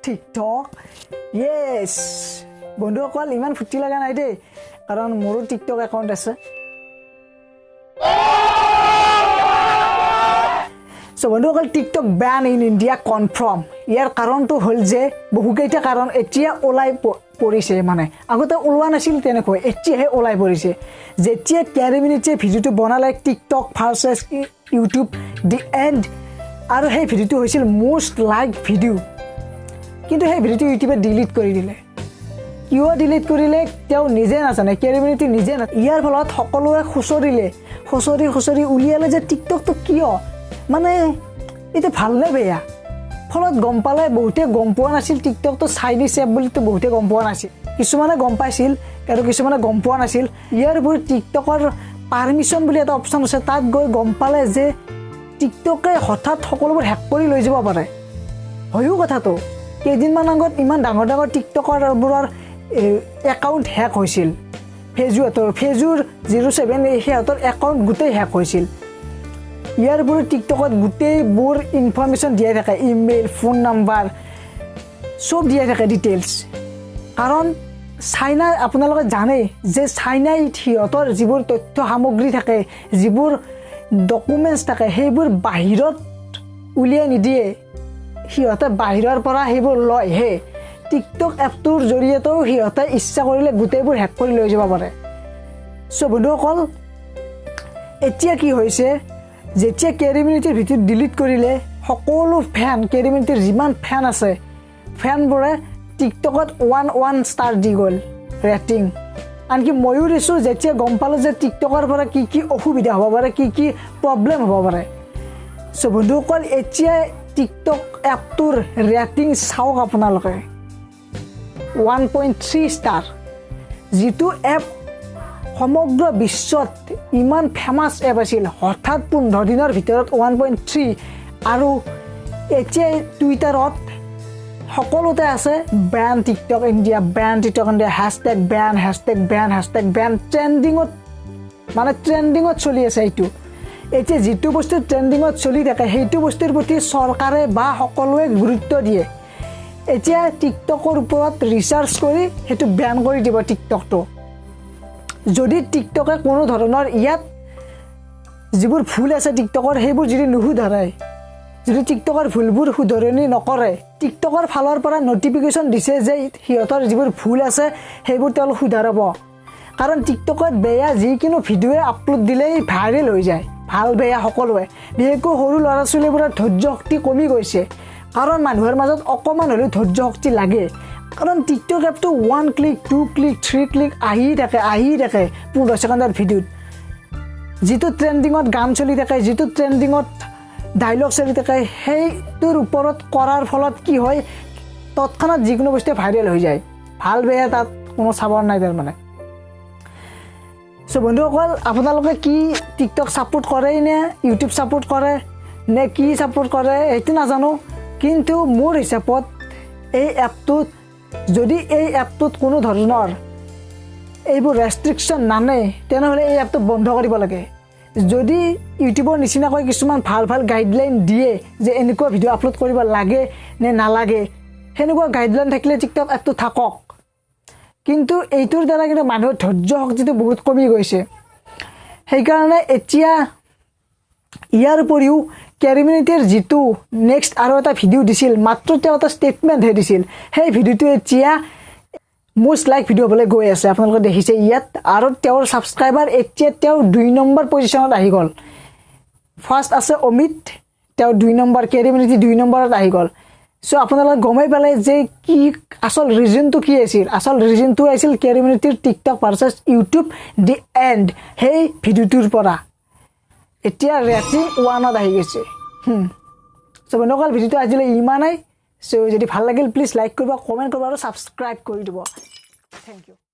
TikTok য়েছ বন্ধুসকল ইমান ফুটি লগা নাই দেই কাৰণ মোৰো টিকটক একাউণ্ট আছে সো বন্ধুসকল TikTok ban in India confirm ইয়াৰ কাৰণটো হ'ল যে বহুকেইটা কাৰণ এতিয়া ওলাই পৰিছে মানে আগতে ওলোৱা নাছিল তেনেকৈ এতিয়াহে ওলাই পৰিছে যেতিয়া কেৰিমিনিটিয়ে ভিডিঅ'টো বনালে TikTok versus YouTube the and আৰু সেই ভিডিঅ'টো হৈছিল মোষ্ট লাইক ভিডিঅ' কিন্তু সেই ভিডিঅ'টো ইউটিউবে ডিলিট কৰি দিলে কিয় ডিলিট কৰিলে তেওঁ নিজে নাজানে কেৰিমিনিটি নিজে ইয়াৰ ফলত সকলোৱে খুচৰি উলিয়ালে যে টিকটকটো কিয় মানে এটা ভাল নে বেয়া ফলত গম পালে বহুতে গম পোৱা নাছিল টিকটকটো চাইনিজ এপ বুলিতো বহুতে গম পোৱা নাছিল কিছুমানে গম পাইছিল আৰু কিছুমানে গম পোৱা নাছিল ইয়াৰ উপৰি টিকটকৰ পাৰমিশ্যন বুলি এটা অপশ্যন আছে তাত গৈ গম পালে যে টিকটকে হঠাৎ সকলোবোৰ হেক কৰি লৈ যাব পাৰে হয়ও কথাটো কেইদিনমান আগত ইমান ডাঙৰ টিকটকাৰবোৰৰ একাউণ্ট হেক হৈছিল ফেজুৰ 07 সিহঁতৰ একাউণ্ট গোটেই হেক হৈছিল ইয়াৰ উপৰি টিকটকত গোটেইবোৰ ইনফৰমেশ্যন দিয়াই থাকে ইমেইল ফোন নাম্বাৰ চব দিয়াই থাকে ডিটেইলছ কাৰণ চাইনা আপোনালোকে জানে যে চাইনাই সিহঁতৰ যিবোৰ তথ্য সামগ্ৰী থাকে যিবোৰ ডকুমেণ্টছ থাকে সেইবোৰ বাহিৰত উলিয়াই নিদিয়ে সিহঁতে বাহিৰৰ পৰা সেইবোৰ লয়হে টিকটক এপটোৰ জৰিয়তেও সিহঁতে ইচ্ছা কৰিলে গোটেইবোৰ হেক কৰি লৈ যাব পাৰে চ' বন্ধুসকল এতিয়া কি হৈছে যেতিয়া কেৰিমিনিটিৰ ভিডিঅ' ডিলিট কৰিলে সকলো ফেন কেৰিমিনিটিৰ যিমান ফেন আছে ফেনবোৰে টিকটকত 1 ষ্টাৰ দি গ'ল ৰেটিং আনকি ময়ো দিছোঁ যেতিয়া গম পালোঁ যে টিকটকৰ পৰা কি অসুবিধা হ'ব পাৰে কি প্ৰব্লেম হ'ব পাৰে চ' বন্ধুসকল এতিয়া টিকটক এপটোৰ ৰেটিং চাওক আপোনালোকে 1.3 ষ্টাৰ যিটো এপ সমগ্ৰ বিশ্বত ইমান ফেমাছ এপ আছিল হঠাৎ 15 দিনৰ ভিতৰত 1.3 আৰু এতিয়া টুইটাৰত সকলোতে আছে ban TikTok India hashtag ban ট্ৰেণ্ডিঙত চলি আছে এইটো এতিয়া যিটো বস্তু ট্ৰেণ্ডিঙত চলি থাকে সেইটো বস্তুৰ প্ৰতি চৰকাৰে বা সকলোৱে গুৰুত্ব দিয়ে এতিয়া টিকটকৰ ওপৰত ৰিচাৰ্চ কৰি সেইটো ব্যান কৰি দিব টিকটকটো যদি টিকটকে কোনো ধৰণৰ ইয়াত যিবোৰ ভুল আছে টিকটকৰ সেইবোৰ যদি নুশুধৰে যদি টিকটকৰ ভুলবোৰ শুধৰণি নকৰে টিকটকৰ ফালৰ পৰা নটিফিকেশ্যন দিছে যে সিহঁতৰ যিবোৰ ভুল আছে সেইবোৰ তেওঁলোক শুধৰাব কাৰণ টিকটকত বেয়া যিকোনো ভিডিঅ'ৱে আপলোড দিলেই ভাইৰেল হৈ যায় ভাল বেয়া সকলোৱে বিশেষকৈ সৰু ল'ৰা ছোৱালীবোৰৰ ধৈৰ্য শক্তি কমি গৈছে কাৰণ মানুহৰ মাজত অকণমান হ'লেও ধৈৰ্য শক্তি লাগে কাৰণ টিকটক এপটো 1 ক্লিক 2 ক্লিক 3 ক্লিক আহি থাকে 15 ছেকেণ্ডৰ ভিডিঅ'ত যিটো ট্ৰেণ্ডিঙত গান চলি থাকে যিটো ট্ৰেণ্ডিঙত ডাইলগ চলি থাকে সেইটোৰ ওপৰত কৰাৰ ফলত কি হয় তৎক্ষণাত যিকোনো বস্তুৱে ভাইৰেল হৈ যায় ভাল বেয়া তাত কোনো চাবৰ নাই তাৰমানে চ' বন্ধুসকল আপোনালোকে কি টিকটক ছাপোৰ্ট কৰে নে ইউটিউব ছাপোৰ্ট কৰে নে কি ছাপোৰ্ট কৰে সেইটো নাজানো কিন্তু মোৰ হিচাপত এই এপটোত যদি এই এপটোত কোনো ধৰণৰ এইবোৰ ৰেষ্ট্ৰিকশ্যন নানে তেনেহ'লে এই এপটো বন্ধ কৰিব লাগে যদি ইউটিউবৰ নিচিনাকৈ কিছুমান ভাল গাইডলাইন দিয়ে যে এনেকুৱা ভিডিঅ' আপলোড কৰিব লাগে নে নালাগে সেনেকুৱা গাইডলাইন থাকিলে টিকটক এপটো থাকক কিন্তু এইটোৰ দ্বাৰা কিন্তু মানুহৰ ধৈৰ্য শক্তিটো বহুত কমি গৈছে সেইকাৰণে এতিয়া ইয়াৰ উপৰিও কেৰিমিনিটিৰ যিটো নেক্সট আৰু এটা ভিডিঅ' দিছিল মাত্ৰ তেওঁ এটা ষ্টেটমেণ্টহে দিছিল সেই ভিডিঅ'টো এতিয়া মোষ্ট লাইক ভিডিঅ' হ'বলৈ গৈ আছে আপোনালোকে দেখিছে ইয়াত আৰু তেওঁৰ ছাবস্ক্ৰাইবাৰ এতিয়া তেওঁ 2 নম্বৰ পজিশ্যনত আহি গ'ল ফাৰ্ষ্ট আছে অমিত তেওঁ 2 নম্বৰ কেৰিমিনিটি 2 নম্বৰত আহি গ'ল চ' আপোনালোকে গমেই পালে যে কি আচল ৰিজনটো কি আছিল আচল ৰিজনটো আছিল কেৰিমিনিটিৰ TikTok versus YouTube the and সেই ভিডিঅ'টোৰ পৰা এতিয়া ৰেটিং 1ত আহি গৈছে চ' বন্ধুসকল ভিডিঅ'টো আজিলৈ ইমানেই চ' যদি ভাল লাগিল প্লিজ লাইক কৰিব কমেণ্ট কৰিব আৰু ছাবস্ক্ৰাইব কৰি দিব থেংক ইউ